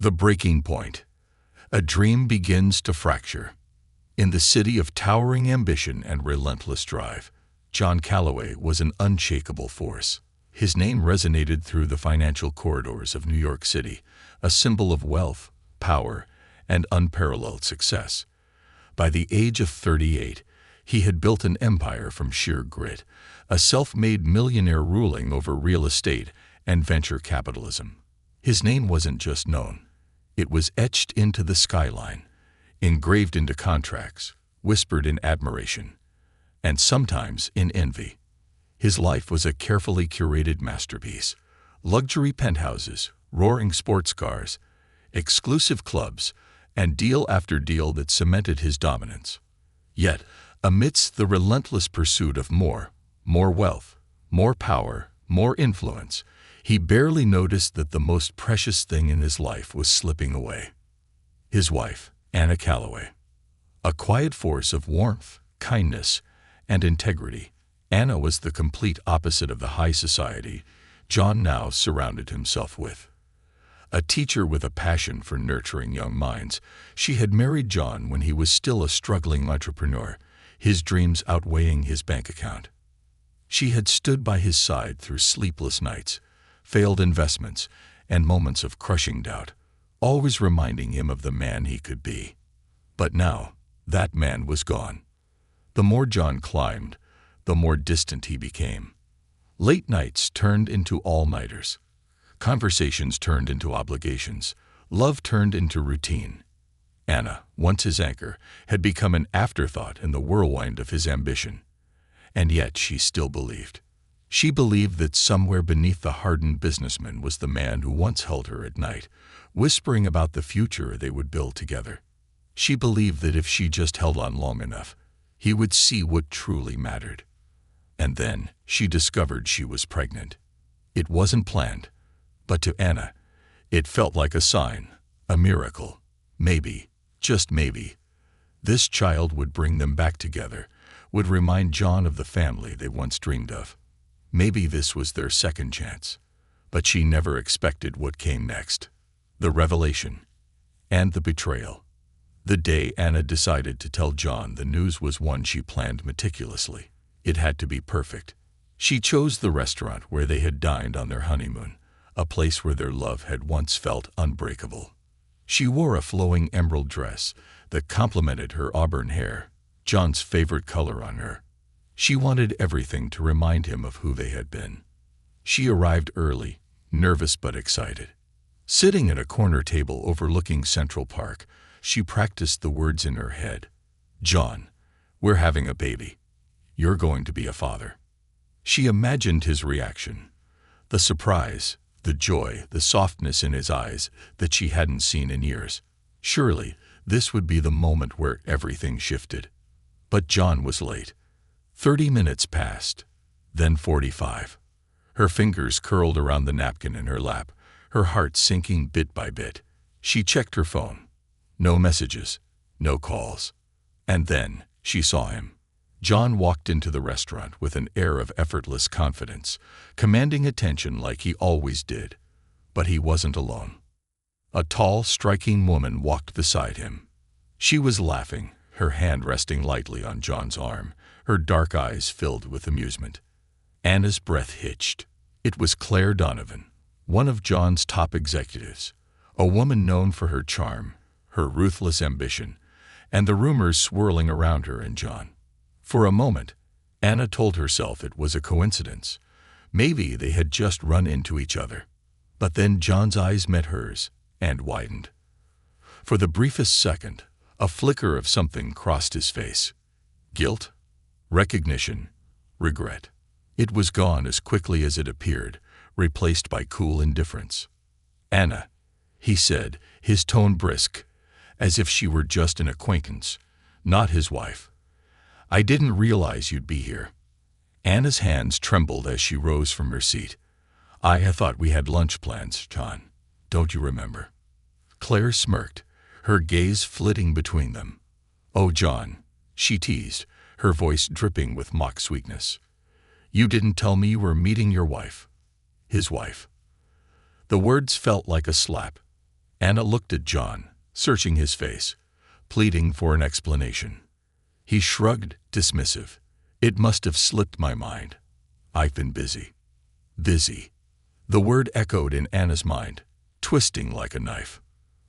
The breaking point. A dream begins to fracture. In the city of towering ambition and relentless drive, John Calloway was an unshakable force. His name resonated through the financial corridors of New York City, a symbol of wealth, power, and unparalleled success. By the age of 38, he had built an empire from sheer grit, a self-made millionaire ruling over real estate and venture capitalism. His name wasn't just known. It was etched into the skyline, engraved into contracts, whispered in admiration, and sometimes in envy. His life was a carefully curated masterpiece. Luxury penthouses, roaring sports cars, exclusive clubs, and deal after deal that cemented his dominance. Yet, amidst the relentless pursuit of more wealth, more power, more influence, he barely noticed that the most precious thing in his life was slipping away. His wife, Anna Calloway. A quiet force of warmth, kindness, and integrity, Anna was the complete opposite of the high society John now surrounded himself with. A teacher with a passion for nurturing young minds, she had married John when he was still a struggling entrepreneur, his dreams outweighing his bank account. She had stood by his side through sleepless nights, failed investments, and moments of crushing doubt, always reminding him of the man he could be. But now, that man was gone. The more John climbed, the more distant he became. Late nights turned into all-nighters. Conversations turned into obligations. Love turned into routine. Anna, once his anchor, had become an afterthought in the whirlwind of his ambition. And yet she still believed. She believed that somewhere beneath the hardened businessman was the man who once held her at night, whispering about the future they would build together. She believed that if she just held on long enough, he would see what truly mattered. And then she discovered she was pregnant. It wasn't planned, but to Anna, it felt like a sign, a miracle. Maybe, just maybe, this child would bring them back together, would remind John of the family they once dreamed of. Maybe this was their second chance. But she never expected what came next. The revelation and the betrayal. The day Anna decided to tell John the news was one she planned meticulously. It had to be perfect. She chose the restaurant where they had dined on their honeymoon, a place where their love had once felt unbreakable. She wore a flowing emerald dress that complemented her auburn hair, John's favorite color on her. She wanted everything to remind him of who they had been. She arrived early, nervous but excited. Sitting at a corner table overlooking Central Park, she practiced the words in her head. "John, we're having a baby. You're going to be a father." She imagined his reaction. The surprise, the joy, the softness in his eyes that she hadn't seen in years. Surely, this would be the moment where everything shifted. But John was late. 30 minutes passed, then 45. Her fingers curled around the napkin in her lap, her heart sinking bit by bit. She checked her phone. No messages, no calls. And then she saw him. John walked into the restaurant with an air of effortless confidence, commanding attention like he always did. But he wasn't alone. A tall, striking woman walked beside him. She was laughing, her hand resting lightly on John's arm, her dark eyes filled with amusement. Anna's breath hitched. It was Claire Donovan, one of John's top executives, a woman known for her charm, her ruthless ambition, and the rumors swirling around her and John. For a moment, Anna told herself it was a coincidence. Maybe they had just run into each other. But then John's eyes met hers and widened. For the briefest second, a flicker of something crossed his face. Guilt? Recognition? Regret? It was gone as quickly as it appeared, replaced by cool indifference. "Anna," he said, his tone brisk, as if she were just an acquaintance, not his wife. "I didn't realize you'd be here." Anna's hands trembled as she rose from her seat. I thought we had lunch plans, John. Don't you remember?" Claire smirked, her gaze flitting between them. "Oh, John," she teased, her voice dripping with mock sweetness. "You didn't tell me you were meeting your wife." His wife. The words felt like a slap. Anna looked at John, searching his face, pleading for an explanation. He shrugged, dismissive. It must have slipped my mind. I've been busy. Busy. The word echoed in Anna's mind, twisting like a knife.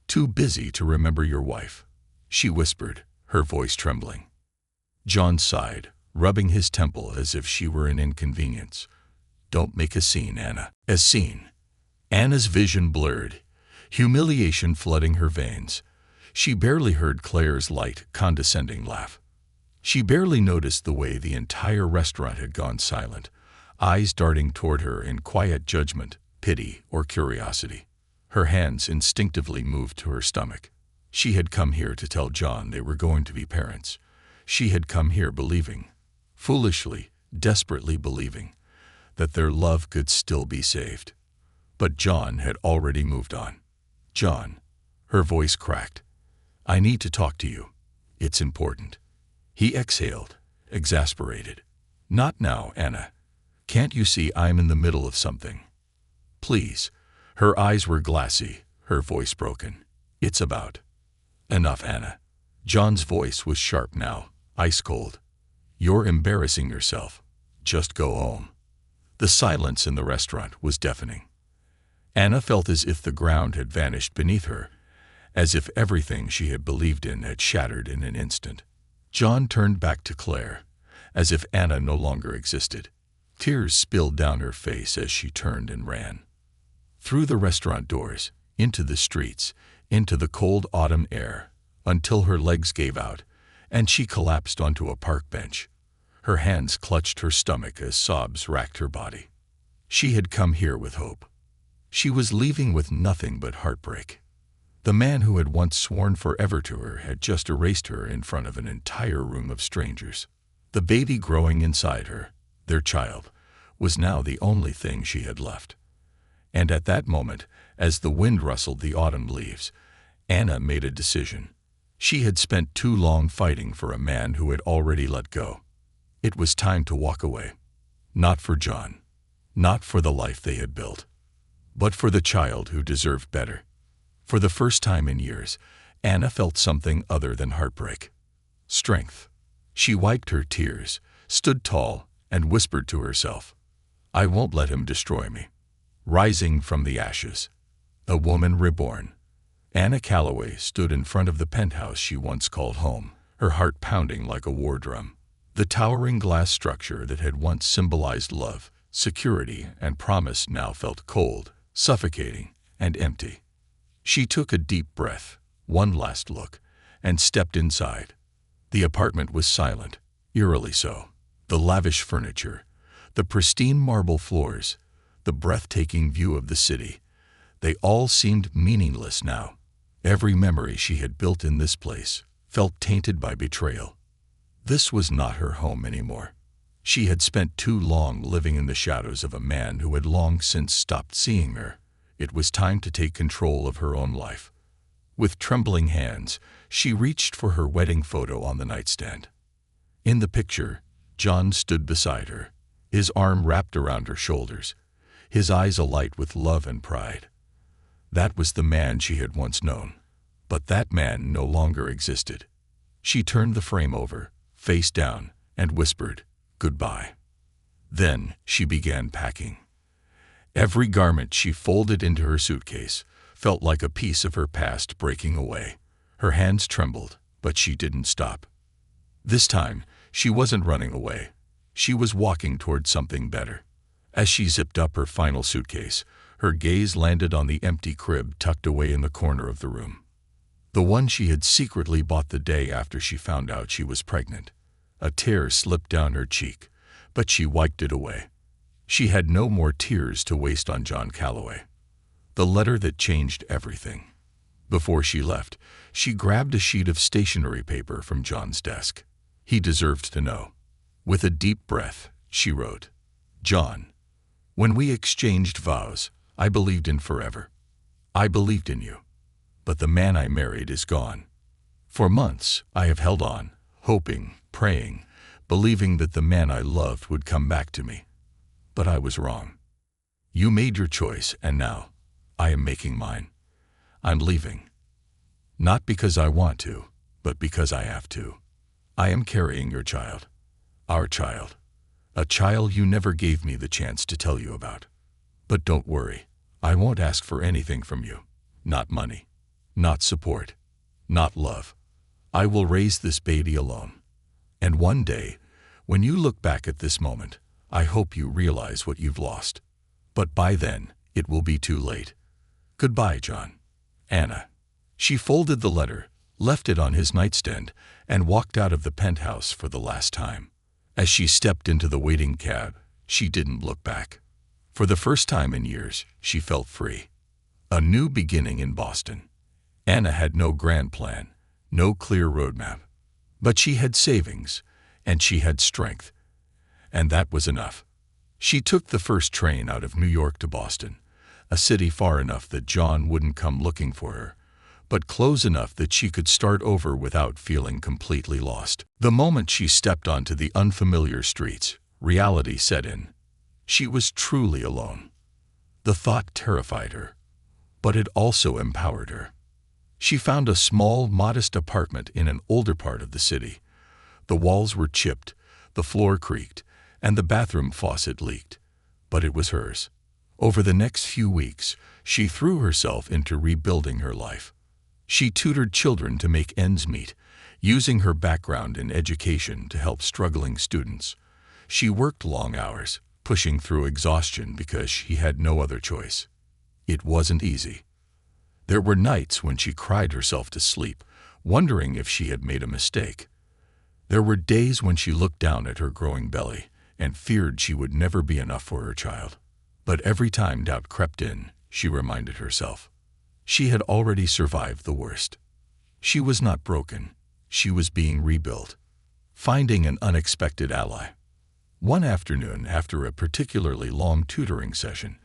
Too busy to remember your wife, she whispered, her voice trembling. John sighed, rubbing his temple as if she were an inconvenience. Don't make a scene, Anna. A scene. Anna's vision blurred, humiliation flooding her veins. She barely heard Claire's light, condescending laugh. She barely noticed the way the entire restaurant had gone silent, eyes darting toward her in quiet judgment, pity, or curiosity. Her hands instinctively moved to her stomach. She had come here to tell John they were going to be parents. She had come here believing, foolishly, desperately believing, that their love could still be saved. But John had already moved on. John, her voice cracked. I need to talk to you. It's important. He exhaled, exasperated. Not now, Anna. Can't you see I'm in the middle of something? Please. Her eyes were glassy, her voice broken. It's about. Enough, Anna. John's voice was sharp now, ice cold. You're embarrassing yourself. Just go home. The silence in the restaurant was deafening. Anna felt as if the ground had vanished beneath her, as if everything she had believed in had shattered in an instant. John turned back to Claire, as if Anna no longer existed. Tears spilled down her face as she turned and ran. Through the restaurant doors, into the streets, into the cold autumn air, until her legs gave out, and she collapsed onto a park bench. Her hands clutched her stomach as sobs racked her body. She had come here with hope. She was leaving with nothing but heartbreak. The man who had once sworn forever to her had just erased her in front of an entire room of strangers. The baby growing inside her, their child, was now the only thing she had left. And at that moment, as the wind rustled the autumn leaves, Anna made a decision. She had spent too long fighting for a man who had already let go. It was time to walk away. Not for John, not for the life they had built, but for the child who deserved better. For the first time in years, Anna felt something other than heartbreak. Strength. She wiped her tears, stood tall, and whispered to herself, I won't let him destroy me. Rising from the ashes. A woman reborn. Anna Calloway stood in front of the penthouse she once called home, her heart pounding like a war drum. The towering glass structure that had once symbolized love, security, and promise now felt cold, suffocating, and empty. She took a deep breath, one last look, and stepped inside. The apartment was silent, eerily so. The lavish furniture, the pristine marble floors, the breathtaking view of the city, they all seemed meaningless now. Every memory she had built in this place felt tainted by betrayal. This was not her home anymore. She had spent too long living in the shadows of a man who had long since stopped seeing her. It was time to take control of her own life. With trembling hands, she reached for her wedding photo on the nightstand. In the picture, John stood beside her, his arm wrapped around her shoulders, his eyes alight with love and pride. That was the man she had once known, but that man no longer existed. She turned the frame over, face down, and whispered, "Goodbye." Then she began packing. Every garment she folded into her suitcase felt like a piece of her past breaking away. Her hands trembled, but she didn't stop. This time, she wasn't running away. She was walking toward something better. As she zipped up her final suitcase, her gaze landed on the empty crib tucked away in the corner of the room. The one she had secretly bought the day after she found out she was pregnant. A tear slipped down her cheek, but she wiped it away. She had no more tears to waste on John Calloway. The letter that changed everything. Before she left, she grabbed a sheet of stationery paper from John's desk. He deserved to know. With a deep breath, she wrote, "John, when we exchanged vows, I believed in forever. I believed in you. But the man I married is gone. For months, I have held on, hoping, praying, believing that the man I loved would come back to me. But I was wrong. You made your choice, and now I am making mine. I'm leaving. Not because I want to, but because I have to. I am carrying your child. Our child. A child you never gave me the chance to tell you about. But don't worry, I won't ask for anything from you. Not money. Not support. Not love. I will raise this baby alone. And one day, when you look back at this moment, I hope you realize what you've lost. But by then, it will be too late. Goodbye, John. Anna. She folded the letter, left it on his nightstand, and walked out of the penthouse for the last time. As she stepped into the waiting cab, she didn't look back. For the first time in years, she felt free. A new beginning in Boston. Anna had no grand plan, no clear roadmap. But she had savings, and she had strength. And that was enough. She took the first train out of New York to Boston, a city far enough that John wouldn't come looking for her, but close enough that she could start over without feeling completely lost. The moment she stepped onto the unfamiliar streets, reality set in. She was truly alone. The thought terrified her, but it also empowered her. She found a small, modest apartment in an older part of the city. The walls were chipped, the floor creaked, and the bathroom faucet leaked, but it was hers. Over the next few weeks, she threw herself into rebuilding her life. She tutored children to make ends meet, using her background in education to help struggling students. She worked long hours, pushing through exhaustion because she had no other choice. It wasn't easy. There were nights when she cried herself to sleep, wondering if she had made a mistake. There were days when she looked down at her growing belly and feared she would never be enough for her child. But every time doubt crept in, she reminded herself. She had already survived the worst. She was not broken. She was being rebuilt. Finding an unexpected ally. One afternoon, after a particularly long tutoring session,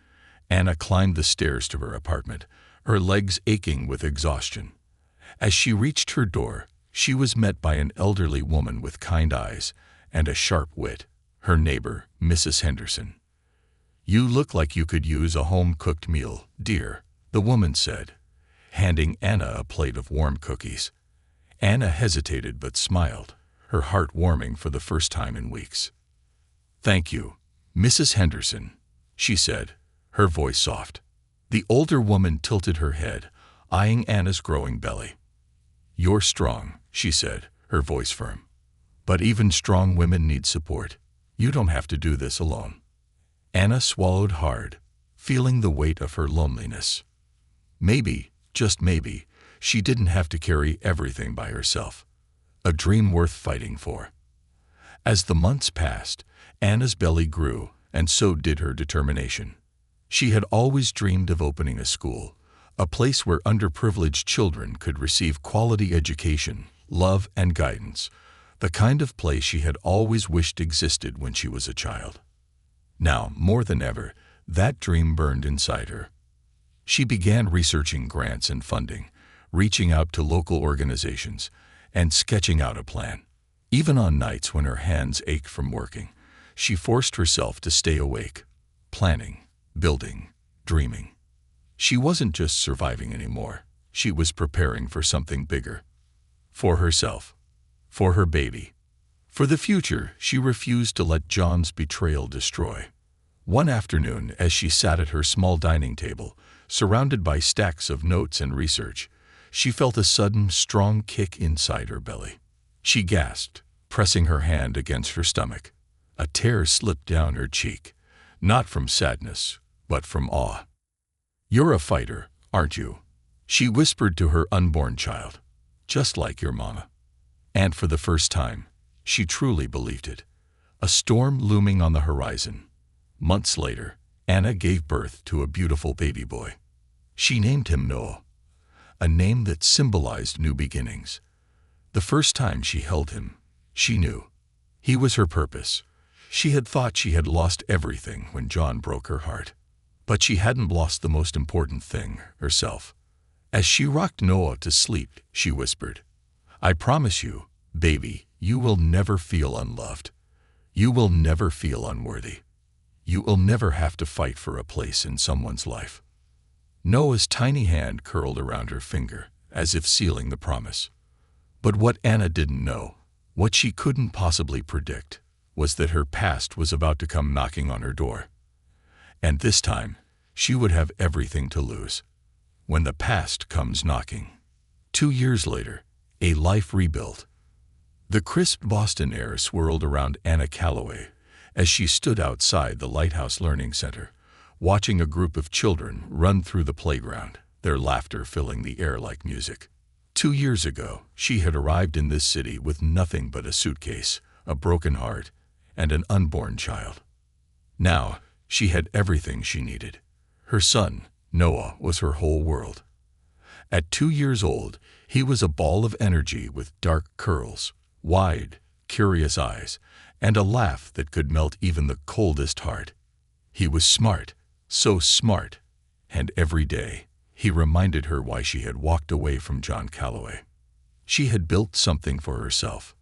Anna climbed the stairs to her apartment, her legs aching with exhaustion. As she reached her door, she was met by an elderly woman with kind eyes and a sharp wit, her neighbor, Mrs. Henderson. "You look like you could use a home-cooked meal, dear," the woman said, handing Anna a plate of warm cookies. Anna hesitated but smiled, her heart warming for the first time in weeks. "Thank you, Mrs. Henderson," she said, her voice soft. The older woman tilted her head, eyeing Anna's growing belly. "You're strong," she said, her voice firm. "But even strong women need support. You don't have to do this alone." Anna swallowed hard, feeling the weight of her loneliness. Maybe, just maybe, she didn't have to carry everything by herself. A dream worth fighting for. As the months passed, Anna's belly grew, and so did her determination. She had always dreamed of opening a school, a place where underprivileged children could receive quality education, love, and guidance, the kind of place she had always wished existed when she was a child. Now, more than ever, that dream burned inside her. She began researching grants and funding, reaching out to local organizations, and sketching out a plan. Even on nights when her hands ached from working, she forced herself to stay awake, planning, building, dreaming. She wasn't just surviving anymore. She was preparing for something bigger. For herself. For her baby. For the future she refused to let John's betrayal destroy. One afternoon, as she sat at her small dining table, surrounded by stacks of notes and research, she felt a sudden, strong kick inside her belly. She gasped, pressing her hand against her stomach. A tear slipped down her cheek, not from sadness, but from awe. "You're a fighter, aren't you?" she whispered to her unborn child. "Just like your mama." And for the first time, she truly believed it. A storm looming on the horizon. Months later, Anna gave birth to a beautiful baby boy. She named him Noah, a name that symbolized new beginnings. The first time she held him, she knew. He was her purpose. She had thought she had lost everything when John broke her heart. But she hadn't lost the most important thing, herself. As she rocked Noah to sleep, she whispered, "I promise you, baby, you will never feel unloved. You will never feel unworthy. You will never have to fight for a place in someone's life." Noah's tiny hand curled around her finger, as if sealing the promise. But what Anna didn't know, what she couldn't possibly predict, was that her past was about to come knocking on her door. And this time, she would have everything to lose. When the past comes knocking. 2 years later, a life rebuilt. The crisp Boston air swirled around Anna Calloway as she stood outside the Lighthouse Learning Center, watching a group of children run through the playground, their laughter filling the air like music. 2 years ago, she had arrived in this city with nothing but a suitcase, a broken heart, and an unborn child. Now, she had everything she needed. Her son, Noah, was her whole world. At 2 years old, he was a ball of energy with dark curls, wide, curious eyes, and a laugh that could melt even the coldest heart. He was smart, so smart, and every day, he reminded her why she had walked away from John Calloway. She had built something for herself.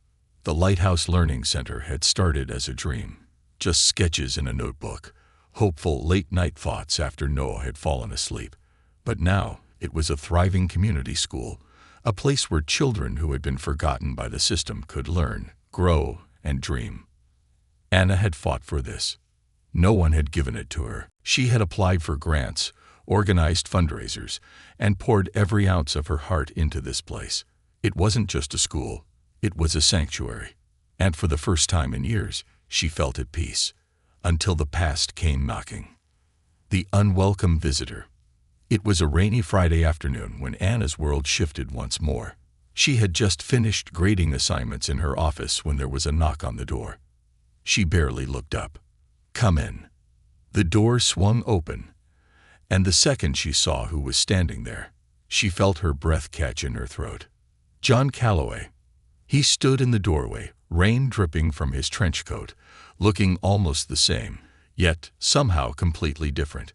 The Lighthouse Learning Center had started as a dream, just sketches in a notebook, hopeful late-night thoughts after Noah had fallen asleep. But now, it was a thriving community school, a place where children who had been forgotten by the system could learn, grow, and dream. Anna had fought for this. No one had given it to her. She had applied for grants, organized fundraisers, and poured every ounce of her heart into this place. It wasn't just a school, it was a sanctuary. And for the first time in years, she felt at peace, until the past came knocking. The unwelcome visitor. It was a rainy Friday afternoon when Anna's world shifted once more. She had just finished grading assignments in her office when there was a knock on the door. She barely looked up. "Come in." The door swung open, and the second she saw who was standing there, she felt her breath catch in her throat. John Calloway. He stood in the doorway, rain dripping from his trench coat, looking almost the same, yet somehow completely different.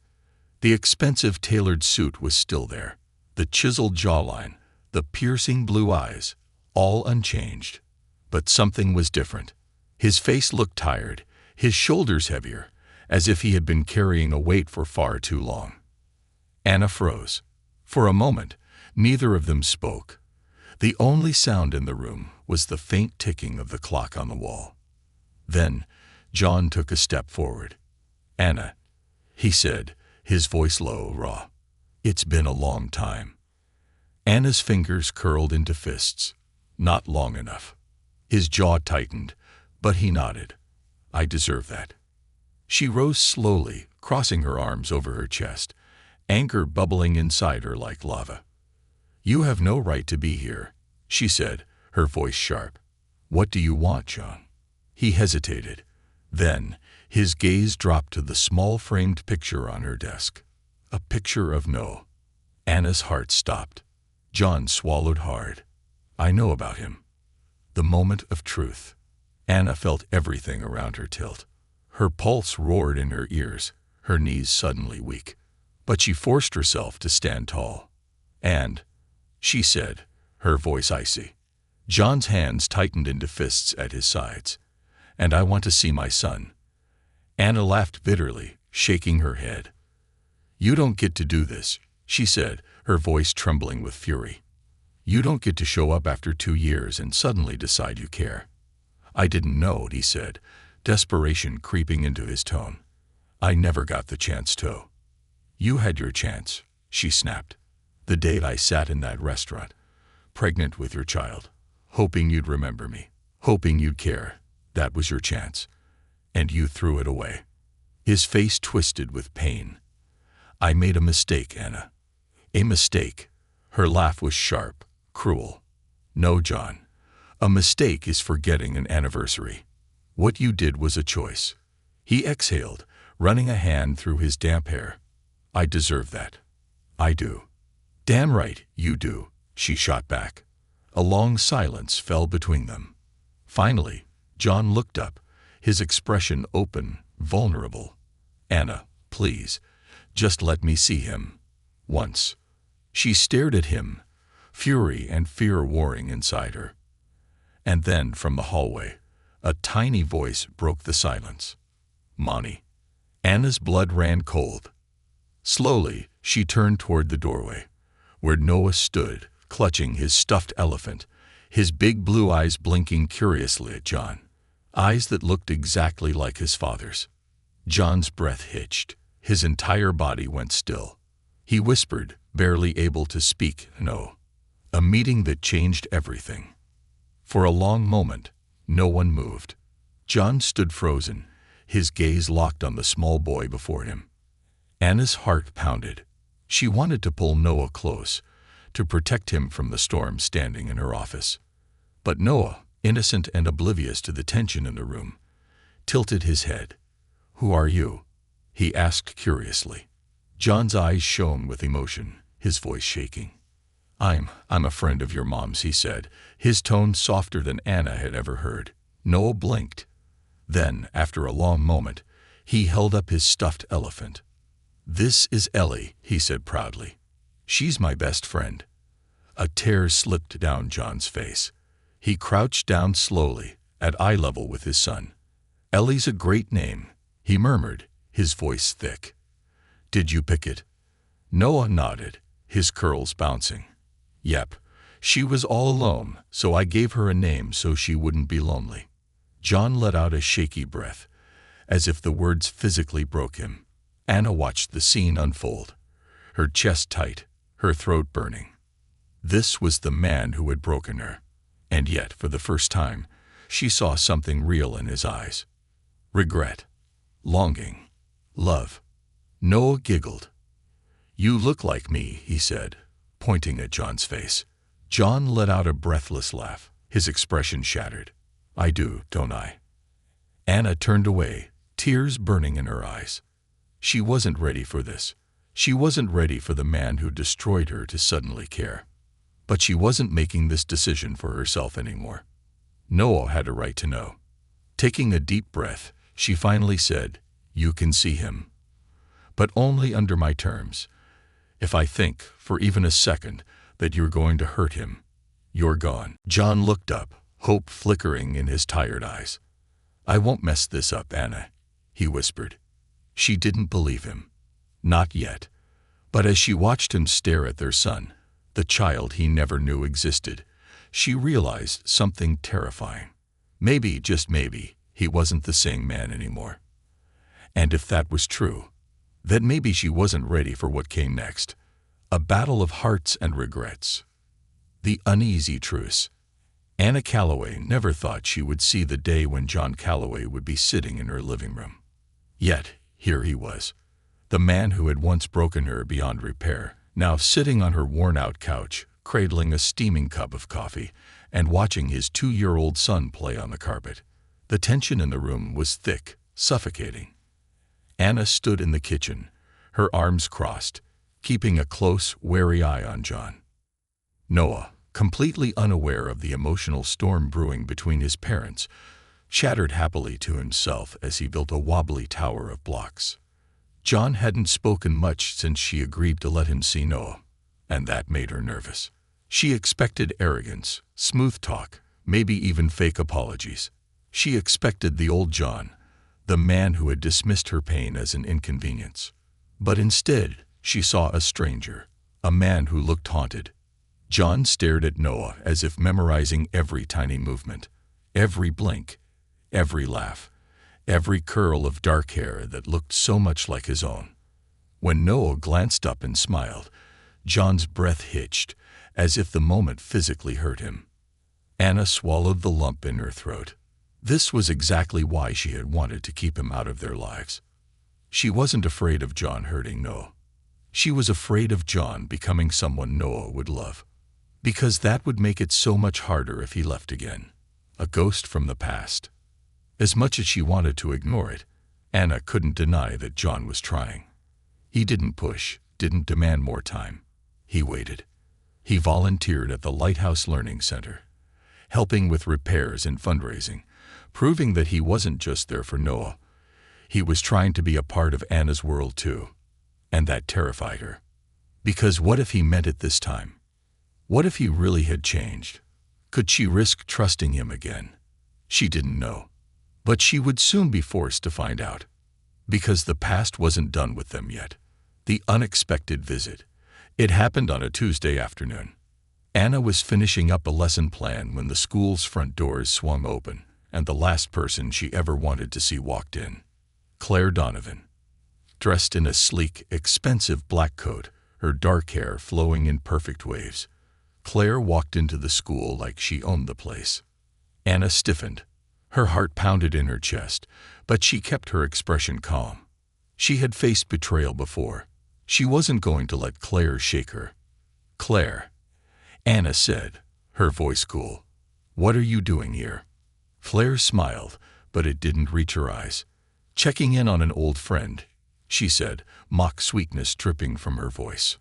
The expensive tailored suit was still there, the chiseled jawline, the piercing blue eyes, all unchanged. But something was different. His face looked tired, his shoulders heavier, as if he had been carrying a weight for far too long. Anna froze. For a moment, neither of them spoke. The only sound in the room was the faint ticking of the clock on the wall. Then, John took a step forward. "Anna," he said, his voice low, raw. "It's been a long time." Anna's fingers curled into fists. "Not long enough." His jaw tightened, but he nodded. "I deserve that." She rose slowly, crossing her arms over her chest, anger bubbling inside her like lava. "You have no right to be here," she said, her voice sharp. "What do you want, John?" He hesitated. Then, his gaze dropped to the small framed picture on her desk. A picture of Noah. Anna's heart stopped. John swallowed hard. "I know about him." The moment of truth. Anna felt everything around her tilt. Her pulse roared in her ears, her knees suddenly weak. But she forced herself to stand tall. "And," she said, her voice icy. John's hands tightened into fists at his sides. "And I want to see my son." Anna laughed bitterly, shaking her head. "You don't get to do this," she said, her voice trembling with fury. "You don't get to show up after 2 years and suddenly decide you care." "I didn't know," he said, desperation creeping into his tone. "I never got the chance to." "You had your chance," she snapped. "The day I sat in that restaurant, pregnant with your child, hoping you'd remember me, hoping you'd care. That was your chance. And you threw it away." His face twisted with pain. "I made a mistake, Anna. A mistake." Her laugh was sharp, cruel. "No, John. A mistake is forgetting an anniversary. What you did was a choice." He exhaled, running a hand through his damp hair. "I deserve that. I do." "Damn right, you do," she shot back. A long silence fell between them. Finally, John looked up, his expression open, vulnerable. "Anna, please, just let me see him. Once." She stared at him, fury and fear warring inside her. And then, from the hallway, a tiny voice broke the silence. "Monty." Anna's blood ran cold. Slowly, She turned toward the doorway, where Noah stood, clutching his stuffed elephant, his big blue eyes blinking curiously at John, eyes that looked exactly like his father's. John's breath hitched. His entire body went still. He whispered, barely able to speak, "No." A meeting that changed everything. For a long moment, no one moved. John stood frozen, his gaze locked on the small boy before him. Anna's heart pounded. She wanted to pull Noah close, to protect him from the storm standing in her office. But Noah, innocent and oblivious to the tension in the room, tilted his head. "Who are you?" he asked curiously. John's eyes shone with emotion, his voice shaking. I'm a friend of your mom's," he said, his tone softer than Anna had ever heard. Noah blinked. Then, after a long moment, he held up his stuffed elephant. "This is Ellie," he said proudly. "She's my best friend." A tear slipped down John's face. He crouched down slowly, at eye level with his son. "Ellie's a great name," he murmured, his voice thick. "Did you pick it?" Noah nodded, his curls bouncing. "Yep, she was all alone, so I gave her a name so she wouldn't be lonely." John let out a shaky breath, as if the words physically broke him. Anna watched the scene unfold, her chest tight, her throat burning. This was the man who had broken her, and yet, for the first time, she saw something real in his eyes. Regret, longing, love. Noah giggled. "You look like me," he said, pointing at John's face. John let out a breathless laugh, his expression shattered. "I do, don't I?" Anna turned away, tears burning in her eyes. She wasn't ready for this. She wasn't ready for the man who destroyed her to suddenly care. But she wasn't making this decision for herself anymore. Noah had a right to know. Taking a deep breath, she finally said, "You can see him. But only under my terms. If I think, for even a second, that you're going to hurt him, you're gone." John looked up, hope flickering in his tired eyes. "I won't mess this up, Anna," he whispered. She didn't believe him. Not yet. But as she watched him stare at their son, the child he never knew existed, she realized something terrifying. Maybe, just maybe, he wasn't the same man anymore. And if that was true, then maybe she wasn't ready for what came next. A battle of hearts and regrets. The uneasy truce. Anna Calloway never thought she would see the day when John Calloway would be sitting in her living room. Yet, here he was. The man who had once broken her beyond repair, now sitting on her worn-out couch, cradling a steaming cup of coffee, and watching his 2-year-old son play on the carpet. The tension in the room was thick, suffocating. Anna stood in the kitchen, her arms crossed, keeping a close, wary eye on John. Noah, completely unaware of the emotional storm brewing between his parents, chattered happily to himself as he built a wobbly tower of blocks. John hadn't spoken much since she agreed to let him see Noah, and that made her nervous. She expected arrogance, smooth talk, maybe even fake apologies. She expected the old John, the man who had dismissed her pain as an inconvenience. But instead, she saw a stranger, a man who looked haunted. John stared at Noah as if memorizing every tiny movement, every blink, every laugh, every curl of dark hair that looked so much like his own. When Noah glanced up and smiled, John's breath hitched, as if the moment physically hurt him. Anna swallowed the lump in her throat. This was exactly why she had wanted to keep him out of their lives. She wasn't afraid of John hurting Noah. She was afraid of John becoming someone Noah would love. Because that would make it so much harder if he left again. A ghost from the past. As much as she wanted to ignore it, Anna couldn't deny that John was trying. He didn't push, didn't demand more time. He waited. He volunteered at the Lighthouse Learning Center, helping with repairs and fundraising, proving that he wasn't just there for Noah. He was trying to be a part of Anna's world too. And that terrified her. Because what if he meant it this time? What if he really had changed? Could she risk trusting him again? She didn't know. But she would soon be forced to find out. Because the past wasn't done with them yet. The unexpected visit. It happened on a Tuesday afternoon. Anna was finishing up a lesson plan when the school's front doors swung open, and the last person she ever wanted to see walked in. Claire Donovan. Dressed in a sleek, expensive black coat, her dark hair flowing in perfect waves, Claire walked into the school like she owned the place. Anna stiffened. Her heart pounded in her chest, but she kept her expression calm. She had faced betrayal before. She wasn't going to let Claire shake her. "Claire," Anna said, her voice cool. "What are you doing here?" Claire smiled, but it didn't reach her eyes. "Checking in on an old friend," she said, mock sweetness dripping from her voice.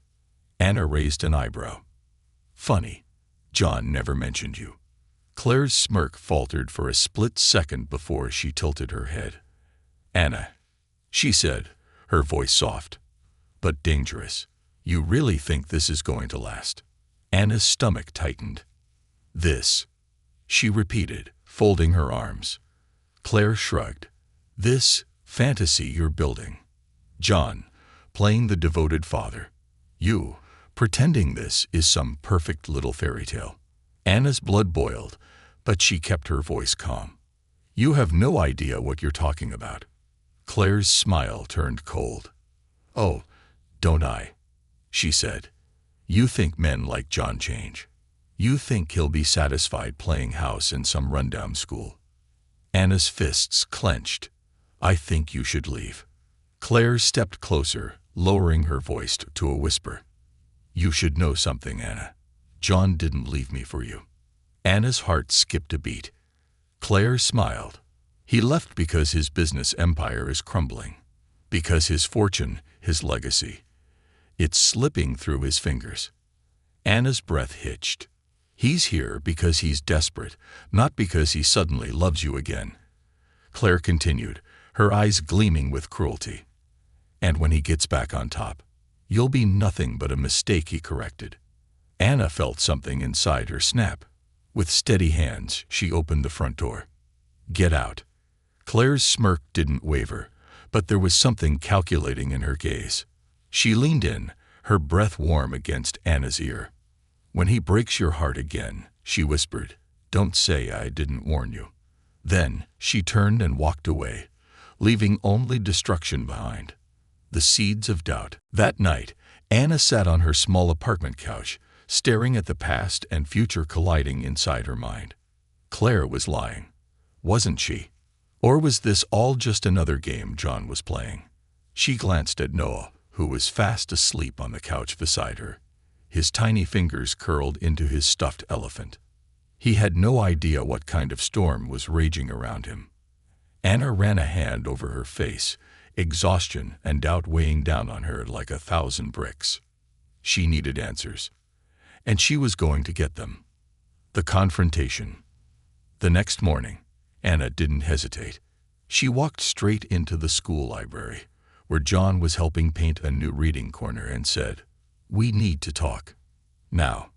Anna raised an eyebrow. "Funny. John never mentioned you." Claire's smirk faltered for a split second before she tilted her head. "Anna," she said, her voice soft, but dangerous. "You really think this is going to last?" Anna's stomach tightened. "This," she repeated, folding her arms. Claire shrugged. "This fantasy you're building. John, playing the devoted father. You, pretending this is some perfect little fairy tale." Anna's blood boiled, but she kept her voice calm. "You have no idea what you're talking about." Claire's smile turned cold. "Oh, don't I?" she said. "You think men like John change. You think he'll be satisfied playing house in some rundown school." Anna's fists clenched. "I think you should leave." Claire stepped closer, lowering her voice to a whisper. "You should know something, Anna. John didn't leave me for you." Anna's heart skipped a beat. Claire smiled. "He left because his business empire is crumbling. Because his fortune, his legacy, it's slipping through his fingers." Anna's breath hitched. "He's here because he's desperate, not because he suddenly loves you again." Claire continued, her eyes gleaming with cruelty. "And when he gets back on top, you'll be nothing but a mistake he corrected." Anna felt something inside her snap. With steady hands, she opened the front door. "Get out." Claire's smirk didn't waver, but there was something calculating in her gaze. She leaned in, her breath warm against Anna's ear. "When he breaks your heart again," she whispered, "don't say I didn't warn you." Then she turned and walked away, leaving only destruction behind. The seeds of doubt. That night, Anna sat on her small apartment couch, staring at the past and future colliding inside her mind. Claire was lying, wasn't she? Or was this all just another game John was playing? She glanced at Noah, who was fast asleep on the couch beside her, his tiny fingers curled into his stuffed elephant. He had no idea what kind of storm was raging around him. Anna ran a hand over her face, exhaustion and doubt weighing down on her like 1,000 bricks. She needed answers, and she was going to get them. The confrontation. The next morning, Anna didn't hesitate. She walked straight into the school library, where John was helping paint a new reading corner, and said, "We need to talk." Now.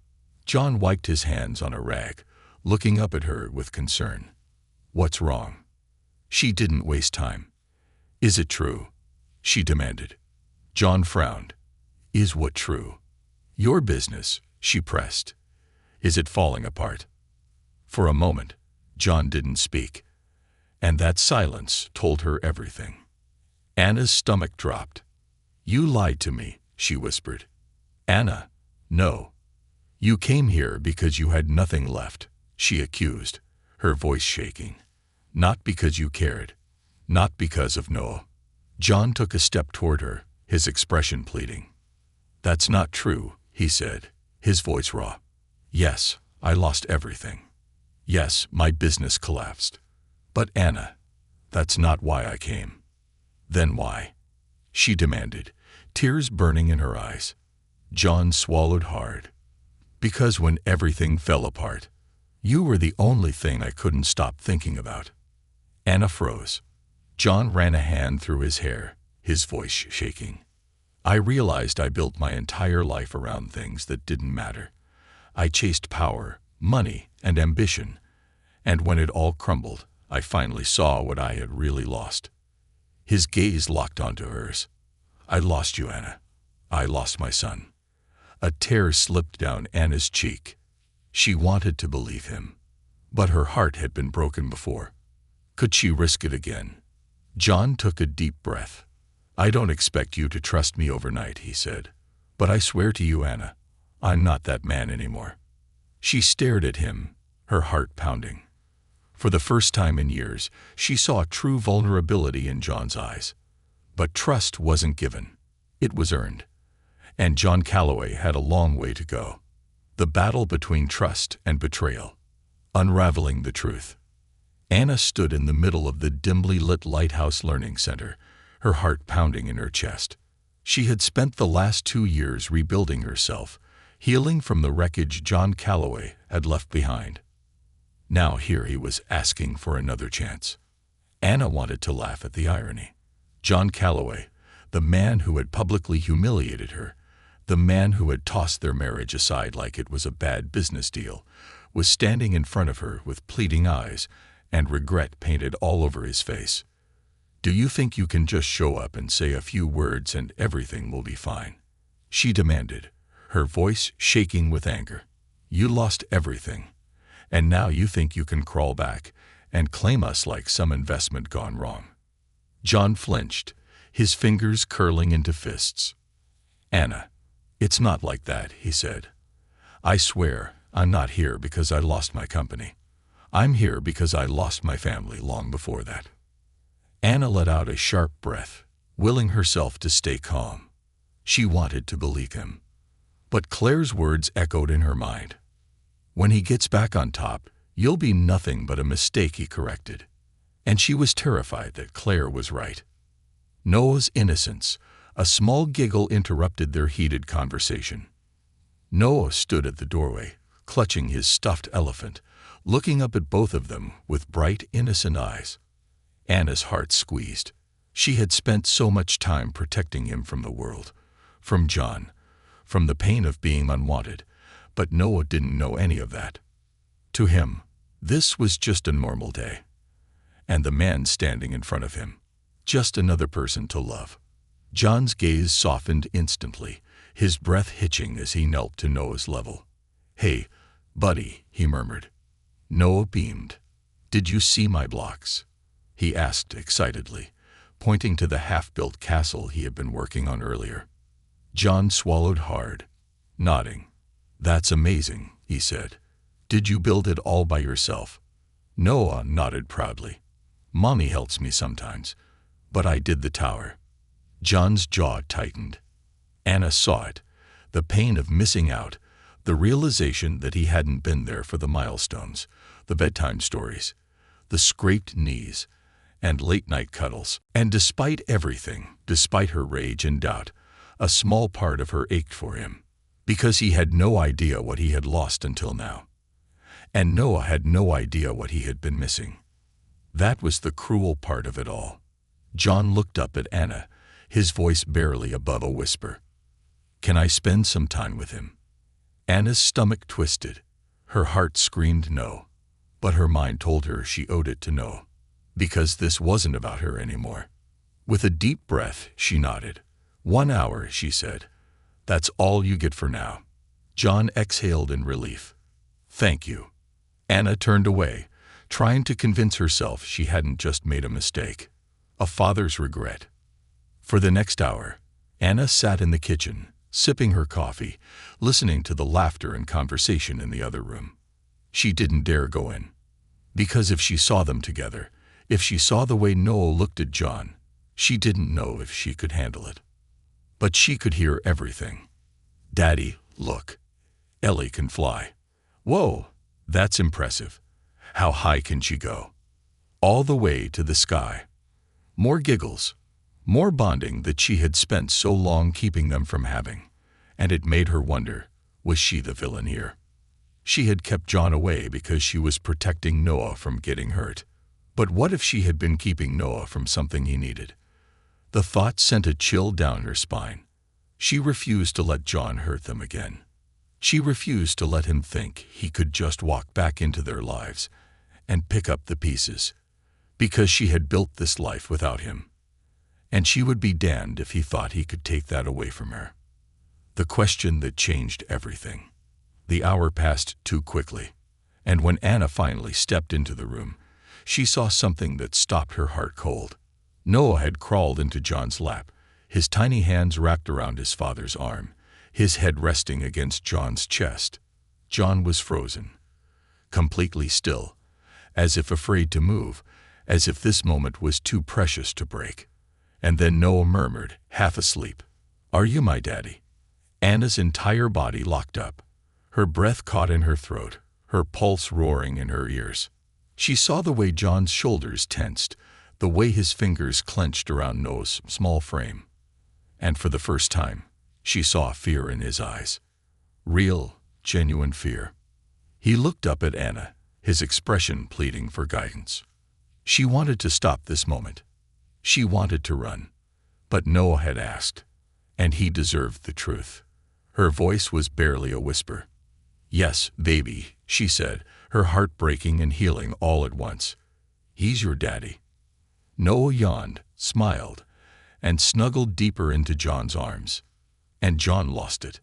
John wiped his hands on a rag, looking up at her with concern. "What's wrong?" She didn't waste time. "Is it true?" she demanded. John frowned. "Is what true?" "Your business," she pressed. "Is it falling apart?" For a moment, John didn't speak, and that silence told her everything. Anna's stomach dropped. "You lied to me," she whispered. "Anna, no. You came here because you had nothing left," she accused, her voice shaking. "Not because you cared. Not because of Noah." John took a step toward her, his expression pleading. "That's not true," he said, his voice raw. "Yes, I lost everything. Yes, my business collapsed. But Anna, that's not why I came." "Then why?" she demanded, tears burning in her eyes. John swallowed hard. "Because when everything fell apart, you were the only thing I couldn't stop thinking about." Anna froze. John ran a hand through his hair, his voice shaking. "I realized I built my entire life around things that didn't matter. I chased power, money, and ambition, and when it all crumbled, I finally saw what I had really lost." His gaze locked onto hers. "I lost you, Anna. I lost my son. A tear slipped down Anna's cheek. She wanted to believe him, but her heart had been broken before. Could she risk it again? John took a deep breath. I don't expect you to trust me overnight, he said. But I swear to you, Anna, I'm not that man anymore. She stared at him, her heart pounding. For the first time in years, she saw true vulnerability in John's eyes. But trust wasn't given. It was earned. And John Calloway had a long way to go. The battle between trust and betrayal. Unraveling the truth. Anna stood in the middle of the dimly lit Lighthouse Learning Center, her heart pounding in her chest. She had spent the last 2 years rebuilding herself, healing from the wreckage John Calloway had left behind. Now here he was asking for another chance. Anna wanted to laugh at the irony. John Calloway, the man who had publicly humiliated her, the man who had tossed their marriage aside like it was a bad business deal, was standing in front of her with pleading eyes and regret painted all over his face. Do you think you can just show up and say a few words and everything will be fine? She demanded, her voice shaking with anger. You lost everything, and now you think you can crawl back and claim us like some investment gone wrong. John flinched, his fingers curling into fists. Anna, it's not like that, he said. I swear I'm not here because I lost my company. I'm here because I lost my family long before that. Anna let out a sharp breath, willing herself to stay calm. She wanted to believe him. But Claire's words echoed in her mind. When he gets back on top, you'll be nothing but a mistake, he corrected. And she was terrified that Claire was right. Noah's innocence, a small giggle interrupted their heated conversation. Noah stood at the doorway, clutching his stuffed elephant, looking up at both of them with bright, innocent eyes. Anna's heart squeezed. She had spent so much time protecting him from the world, from John, from the pain of being unwanted, but Noah didn't know any of that. To him, this was just a normal day. And the man standing in front of him, just another person to love. John's gaze softened instantly, his breath hitching as he knelt to Noah's level. Hey, buddy, he murmured. Noah beamed. Did you see my blocks? He asked excitedly, pointing to the half-built castle he had been working on earlier. John swallowed hard, nodding. That's amazing, he said. Did you build it all by yourself? Noah nodded proudly. Mommy helps me sometimes, but I did the tower. John's jaw tightened. Anna saw it, the pain of missing out, the realization that he hadn't been there for the milestones, the bedtime stories, the scraped knees, and late-night cuddles. And despite everything, despite her rage and doubt, a small part of her ached for him, because he had no idea what he had lost until now. And Noah had no idea what he had been missing. That was the cruel part of it all. John looked up at Anna, his voice barely above a whisper. Can I spend some time with him? Anna's stomach twisted. Her heart screamed no, but her mind told her she owed it to know, because this wasn't about her anymore. With a deep breath, she nodded. 1 hour, she said. That's all you get for now. John exhaled in relief. Thank you. Anna turned away, trying to convince herself she hadn't just made a mistake. A father's regret. For the next hour, Anna sat in the kitchen, sipping her coffee, listening to the laughter and conversation in the other room. She didn't dare go in. Because if she saw them together, if she saw the way Noah looked at John, she didn't know if she could handle it. But she could hear everything. Daddy, look. Ellie can fly. Whoa, that's impressive. How high can she go? All the way to the sky. More giggles. More bonding that she had spent so long keeping them from having. And it made her wonder, was she the villain here? She had kept John away because she was protecting Noah from getting hurt. But what if she had been keeping Noah from something he needed? The thought sent a chill down her spine. She refused to let John hurt them again. She refused to let him think he could just walk back into their lives and pick up the pieces, because she had built this life without him. And she would be damned if he thought he could take that away from her. The question that changed everything. The hour passed too quickly, and when Anna finally stepped into the room, she saw something that stopped her heart cold. Noah had crawled into John's lap, his tiny hands wrapped around his father's arm, his head resting against John's chest. John was frozen, completely still, as if afraid to move, as if this moment was too precious to break. And then Noah murmured, half asleep, "Are you my daddy?" Anna's entire body locked up, her breath caught in her throat, her pulse roaring in her ears. She saw the way John's shoulders tensed, the way his fingers clenched around Noah's small frame. And for the first time, she saw fear in his eyes. Real, genuine fear. He looked up at Anna, his expression pleading for guidance. She wanted to stop this moment. She wanted to run. But Noah had asked, and he deserved the truth. Her voice was barely a whisper. "Yes, baby," she said, her heart breaking and healing all at once. "He's your daddy." Noah yawned, smiled, and snuggled deeper into John's arms. And John lost it.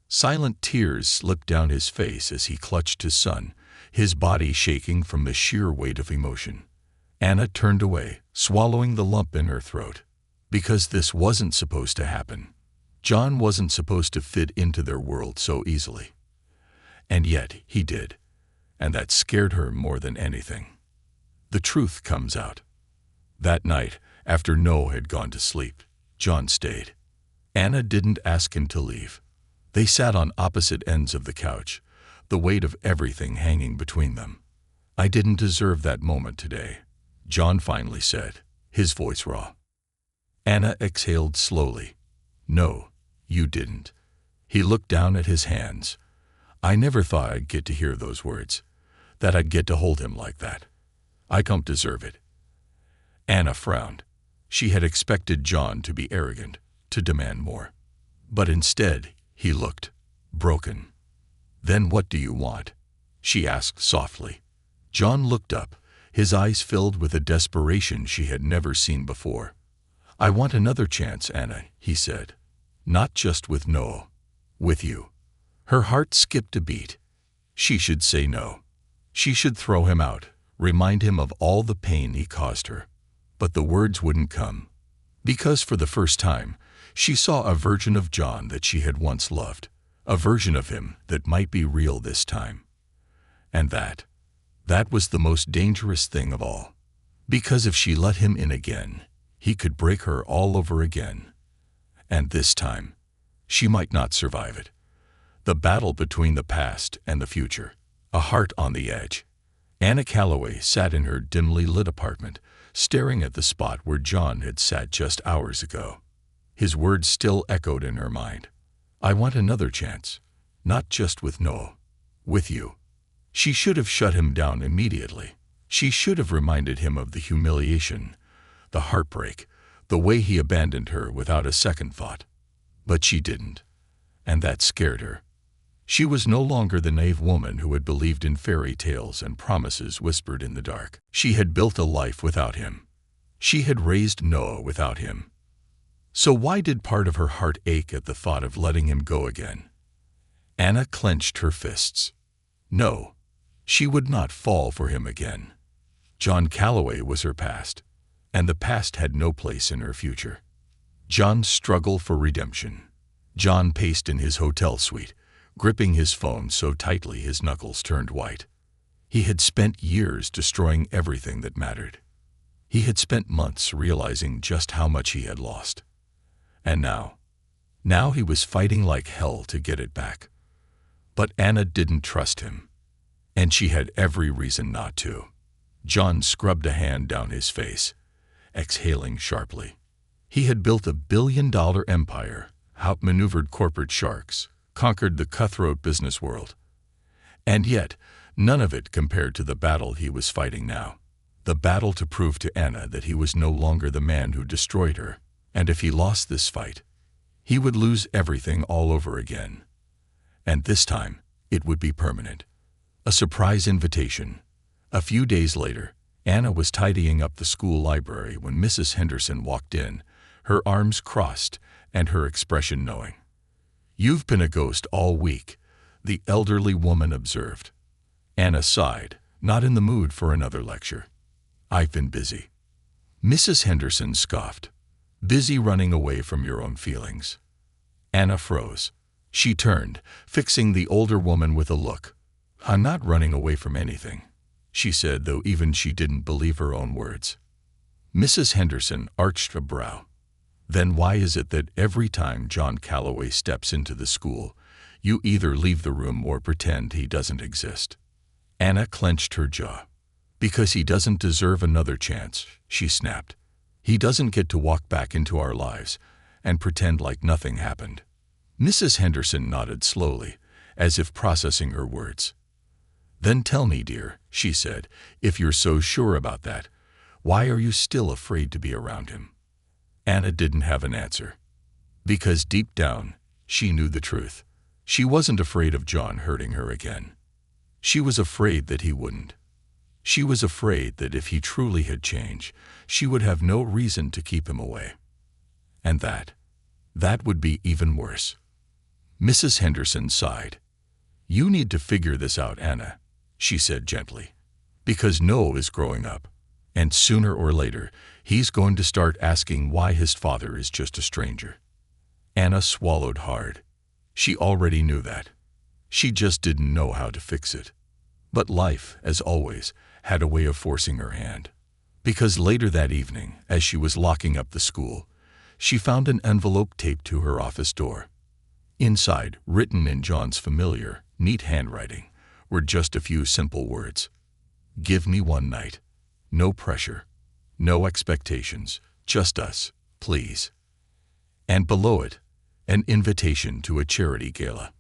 Silent tears slipped down his face as he clutched his son, his body shaking from the sheer weight of emotion. Anna turned away, swallowing the lump in her throat. Because this wasn't supposed to happen. John wasn't supposed to fit into their world so easily. And yet he did, and that scared her more than anything. The truth comes out. That night, after Noah had gone to sleep, John stayed. Anna didn't ask him to leave. They sat on opposite ends of the couch, the weight of everything hanging between them. "I didn't deserve that moment today," John finally said, his voice raw. Anna exhaled slowly. "No, you didn't." He looked down at his hands. "I never thought I'd get to hear those words, that I'd get to hold him like that. I don't deserve it." Anna frowned. She had expected John to be arrogant, to demand more. But instead, he looked broken. "Then what do you want?" she asked softly. John looked up, his eyes filled with a desperation she had never seen before. "I want another chance, Anna," he said. "Not just with Noah. With you." Her heart skipped a beat. She should say no. She should throw him out, remind him of all the pain he caused her. But the words wouldn't come. Because for the first time, she saw a version of John that she had once loved. A version of him that might be real this time. And that was the most dangerous thing of all. Because if she let him in again, he could break her all over again. And this time, she might not survive it. The battle between the past and the future. A heart on the edge. Anna Calloway sat in her dimly lit apartment, staring at the spot where John had sat just hours ago. His words still echoed in her mind. "I want another chance. Not just with Noah. With you." She should have shut him down immediately. She should have reminded him of the humiliation, the heartbreak, the way he abandoned her without a second thought. But she didn't. And that scared her. She was no longer the naive woman who had believed in fairy tales and promises whispered in the dark. She had built a life without him. She had raised Noah without him. So why did part of her heart ache at the thought of letting him go again? Anna clenched her fists. No, she would not fall for him again. John Calloway was her past, and the past had no place in her future. John's struggle for redemption. John paced in his hotel suite, gripping his phone so tightly his knuckles turned white. He had spent years destroying everything that mattered. He had spent months realizing just how much he had lost. And now he was fighting like hell to get it back. But Anna didn't trust him, and she had every reason not to. John scrubbed a hand down his face, exhaling sharply. He had built a billion-dollar empire, outmaneuvered corporate sharks, conquered the cutthroat business world. And yet, none of it compared to the battle he was fighting now. The battle to prove to Anna that he was no longer the man who destroyed her, and if he lost this fight, he would lose everything all over again. And this time, it would be permanent. A surprise invitation. A few days later, Anna was tidying up the school library when Mrs. Henderson walked in, her arms crossed and her expression knowing. "You've been a ghost all week," the elderly woman observed. Anna sighed, not in the mood for another lecture. "I've been busy." Mrs. Henderson scoffed. "Busy running away from your own feelings." Anna froze. She turned, fixing the older woman with a look. "I'm not running away from anything," she said, though even she didn't believe her own words. Mrs. Henderson arched a brow. "Then why is it that every time John Calloway steps into the school, you either leave the room or pretend he doesn't exist?" Anna clenched her jaw. "Because he doesn't deserve another chance," she snapped. "He doesn't get to walk back into our lives and pretend like nothing happened." Mrs. Henderson nodded slowly, as if processing her words. "Then tell me, dear," she said, "if you're so sure about that, why are you still afraid to be around him?" Anna didn't have an answer. Because deep down, she knew the truth. She wasn't afraid of John hurting her again. She was afraid that he wouldn't. She was afraid that if he truly had changed, she would have no reason to keep him away. And that would be even worse. Mrs. Henderson sighed. "You need to figure this out, Anna," she said gently. "Because Noah is growing up, and sooner or later, he's going to start asking why his father is just a stranger." Anna swallowed hard. She already knew that. She just didn't know how to fix it. But life, as always, had a way of forcing her hand. Because later that evening, as she was locking up the school, she found an envelope taped to her office door. Inside, written in John's familiar, neat handwriting, were just a few simple words. "Give me one night. No pressure. No expectations. Just us, please." And below it, an invitation to a charity gala.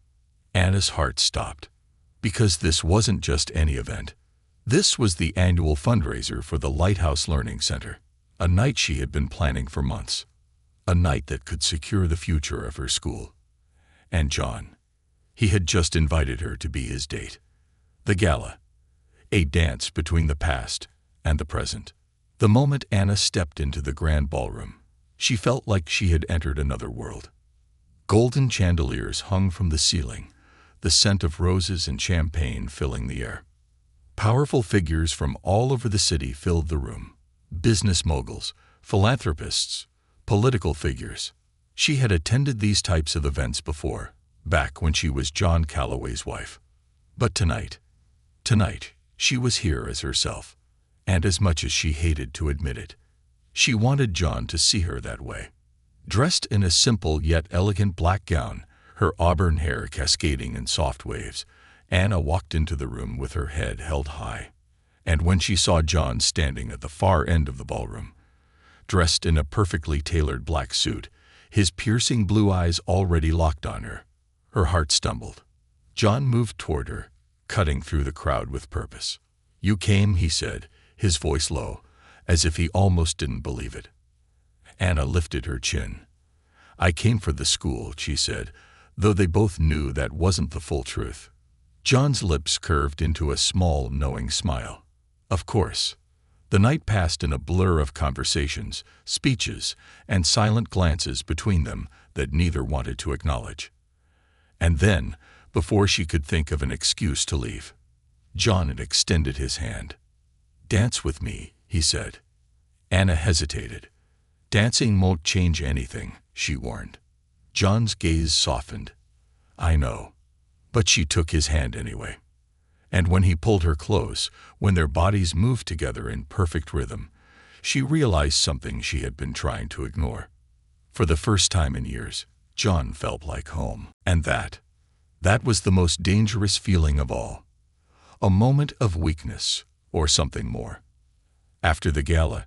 Anna's heart stopped. Because this wasn't just any event. This was the annual fundraiser for the Lighthouse Learning Center, a night she had been planning for months. A night that could secure the future of her school. And John. He had just invited her to be his date. The gala. A dance between the past and the present. The moment Anna stepped into the grand ballroom, she felt like she had entered another world. Golden chandeliers hung from the ceiling, the scent of roses and champagne filling the air. Powerful figures from all over the city filled the room. Business moguls, philanthropists, political figures. She had attended these types of events before, back when she was John Calloway's wife. But tonight, she was here as herself. And as much as she hated to admit it, she wanted John to see her that way. Dressed in a simple yet elegant black gown, her auburn hair cascading in soft waves, Anna walked into the room with her head held high. And when she saw John standing at the far end of the ballroom, dressed in a perfectly tailored black suit, his piercing blue eyes already locked on her, her heart stumbled. John moved toward her, cutting through the crowd with purpose. "You came," he said, his voice low, as if he almost didn't believe it. Anna lifted her chin. "I came for the school," she said, though they both knew that wasn't the full truth. John's lips curved into a small, knowing smile. Of course. The night passed in a blur of conversations, speeches, and silent glances between them that neither wanted to acknowledge. And then, before she could think of an excuse to leave, John had extended his hand. "Dance with me," he said. Anna hesitated. "Dancing won't change anything," she warned. John's gaze softened. "I know." But she took his hand anyway. And when he pulled her close, when their bodies moved together in perfect rhythm, she realized something she had been trying to ignore. For the first time in years, John felt like home. And that was the most dangerous feeling of all. A moment of weakness, or something more. After the gala,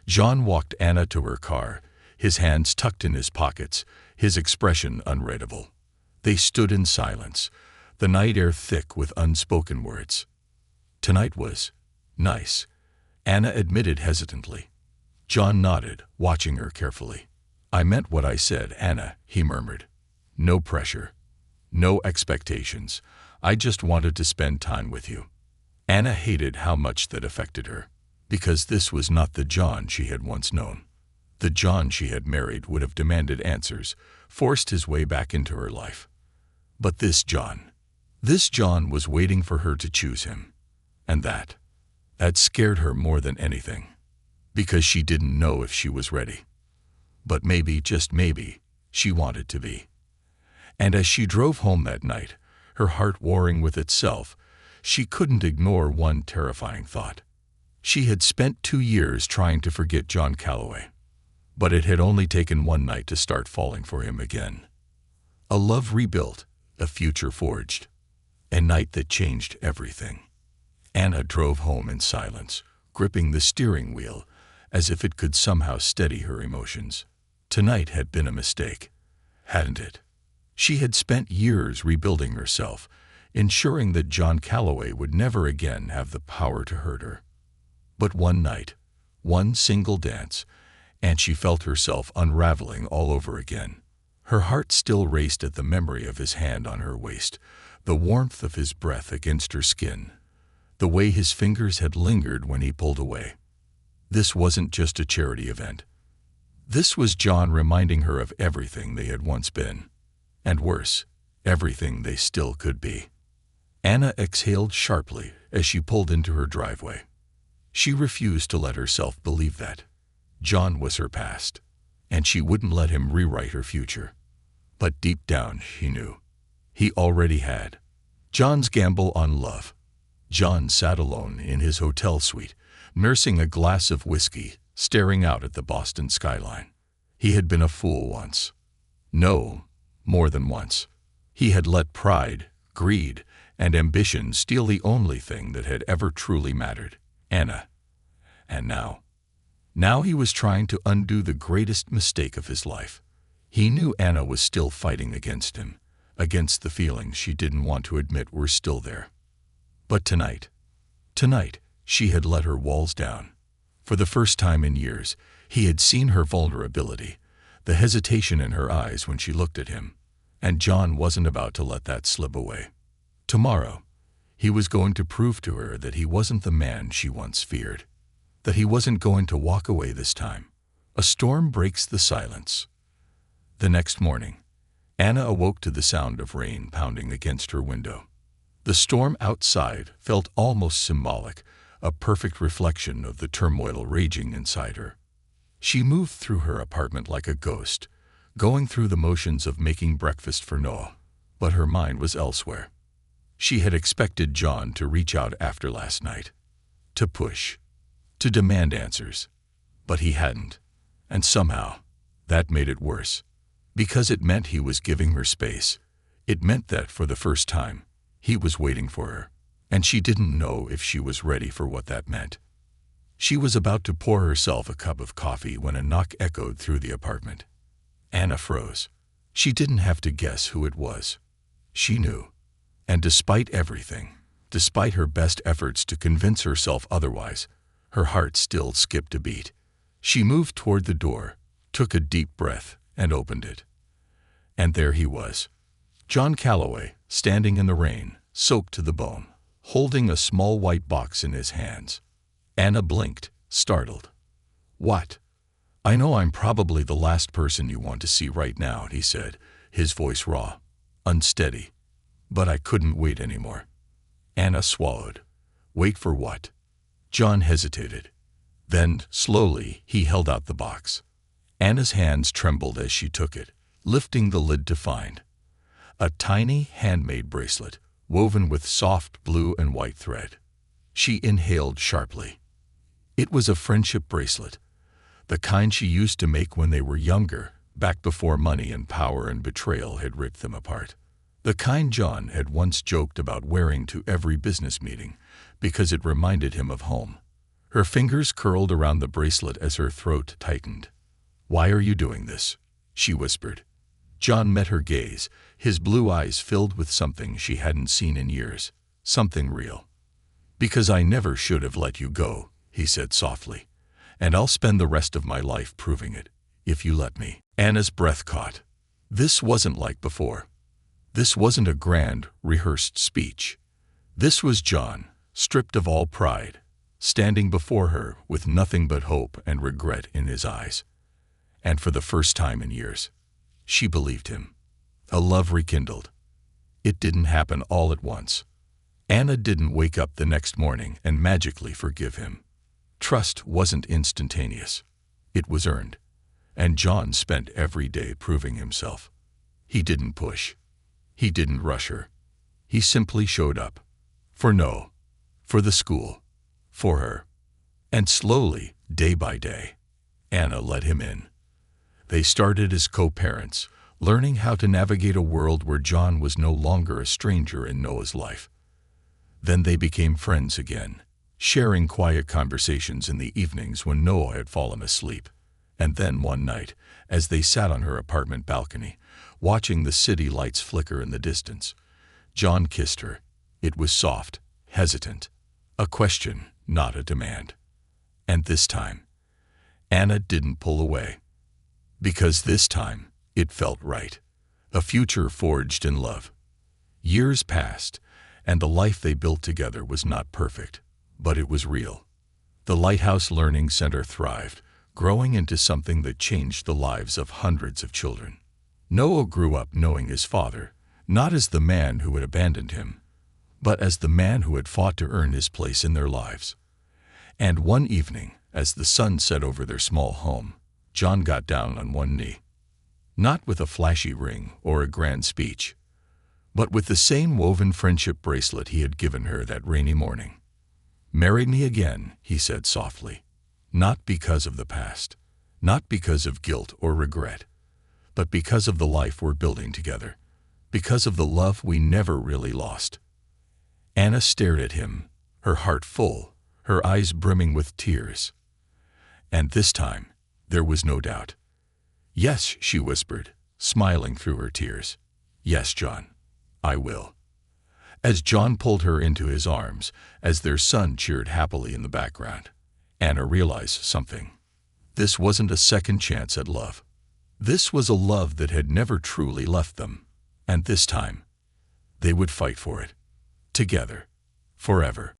John walked Anna to her car, his hands tucked in his pockets, his expression unreadable. They stood in silence, the night air thick with unspoken words. Tonight was nice, Anna admitted hesitantly. John nodded, watching her carefully. "I meant what I said, Anna," he murmured. "No pressure. No expectations. I just wanted to spend time with you." Anna hated how much that affected her, because this was not the John she had once known. The John she had married would have demanded answers, forced his way back into her life. But this John was waiting for her to choose him. And that scared her more than anything, because she didn't know if she was ready. But maybe, just maybe, she wanted to be. And as she drove home that night, her heart warring with itself, she couldn't ignore one terrifying thought. She had spent 2 years trying to forget John Calloway, but it had only taken one night to start falling for him again. A love rebuilt, a future forged, a night that changed everything. Anna drove home in silence, gripping the steering wheel as if it could somehow steady her emotions. Tonight had been a mistake, hadn't it? She had spent years rebuilding herself, ensuring that John Calloway would never again have the power to hurt her. But one night, one single dance, and she felt herself unraveling all over again. Her heart still raced at the memory of his hand on her waist, the warmth of his breath against her skin, the way his fingers had lingered when he pulled away. This wasn't just a charity event. This was John reminding her of everything they had once been, and worse, everything they still could be. Anna exhaled sharply as she pulled into her driveway. She refused to let herself believe that John was her past, and she wouldn't let him rewrite her future. But deep down, she knew he already had. John's gamble on love. John sat alone in his hotel suite, nursing a glass of whiskey, staring out at the Boston skyline. He had been a fool once. No, more than once. He had let pride, greed, and ambition steal the only thing that had ever truly mattered, Anna. And now he was trying to undo the greatest mistake of his life. He knew Anna was still fighting against him, against the feelings she didn't want to admit were still there. But tonight, she had let her walls down. For the first time in years, he had seen her vulnerability, the hesitation in her eyes when she looked at him, and John wasn't about to let that slip away. Tomorrow, he was going to prove to her that he wasn't the man she once feared, that he wasn't going to walk away this time. A storm breaks the silence. The next morning, Anna awoke to the sound of rain pounding against her window. The storm outside felt almost symbolic, a perfect reflection of the turmoil raging inside her. She moved through her apartment like a ghost, going through the motions of making breakfast for Noah, but her mind was elsewhere. She had expected John to reach out after last night, to push, to demand answers, but he hadn't, and somehow that made it worse, because it meant he was giving her space. It meant that for the first time, he was waiting for her, and she didn't know if she was ready for what that meant. She was about to pour herself a cup of coffee when a knock echoed through the apartment. Anna froze. She didn't have to guess who it was. She knew. And despite everything, despite her best efforts to convince herself otherwise, her heart still skipped a beat. She moved toward the door, took a deep breath, and opened it. And there he was, John Calloway, standing in the rain, soaked to the bone, holding a small white box in his hands. Anna blinked, startled. "What?" "I know I'm probably the last person you want to see right now," he said, his voice raw, unsteady. "But I couldn't wait anymore." Anna swallowed. Wait for what? John hesitated. Then, slowly, he held out the box. Anna's hands trembled as she took it, lifting the lid to find a tiny, handmade bracelet, woven with soft blue and white thread. She inhaled sharply. It was a friendship bracelet, the kind she used to make when they were younger, back before money and power and betrayal had ripped them apart. The kind John had once joked about wearing to every business meeting, because it reminded him of home. Her fingers curled around the bracelet as her throat tightened. "Why are you doing this?" she whispered. John met her gaze, his blue eyes filled with something she hadn't seen in years, something real. "Because I never should have let you go," he said softly, "and I'll spend the rest of my life proving it, if you let me." Anna's breath caught. This wasn't like before. This wasn't a grand, rehearsed speech. This was John, stripped of all pride, standing before her with nothing but hope and regret in his eyes. And for the first time in years, she believed him. A love rekindled. It didn't happen all at once. Anna didn't wake up the next morning and magically forgive him. Trust wasn't instantaneous. It was earned. And John spent every day proving himself. He didn't push. He didn't rush her. He simply showed up. For the school, for her. And slowly, day by day, Anna let him in. They started as co-parents, learning how to navigate a world where John was no longer a stranger in Noah's life. Then they became friends again, sharing quiet conversations in the evenings when Noah had fallen asleep. And then one night, as they sat on her apartment balcony, watching the city lights flicker in the distance, John kissed her. It was soft, hesitant, a question, not a demand. And this time, Anna didn't pull away. Because this time, it felt right. A future forged in love. Years passed, and the life they built together was not perfect, but it was real. The Lighthouse Learning Center thrived, growing into something that changed the lives of hundreds of children. Noah grew up knowing his father, not as the man who had abandoned him, but as the man who had fought to earn his place in their lives. And one evening, as the sun set over their small home, John got down on one knee. Not with a flashy ring or a grand speech, but with the same woven friendship bracelet he had given her that rainy morning. "Marry me again," he said softly, "not because of the past, not because of guilt or regret, but because of the life we're building together, because of the love we never really lost." Anna stared at him, her heart full, her eyes brimming with tears. And this time, there was no doubt. "Yes," she whispered, smiling through her tears. "Yes, John, I will." As John pulled her into his arms, as their son cheered happily in the background, Anna realized something. This wasn't a second chance at love. This was a love that had never truly left them. And this time, they would fight for it. Together. Forever.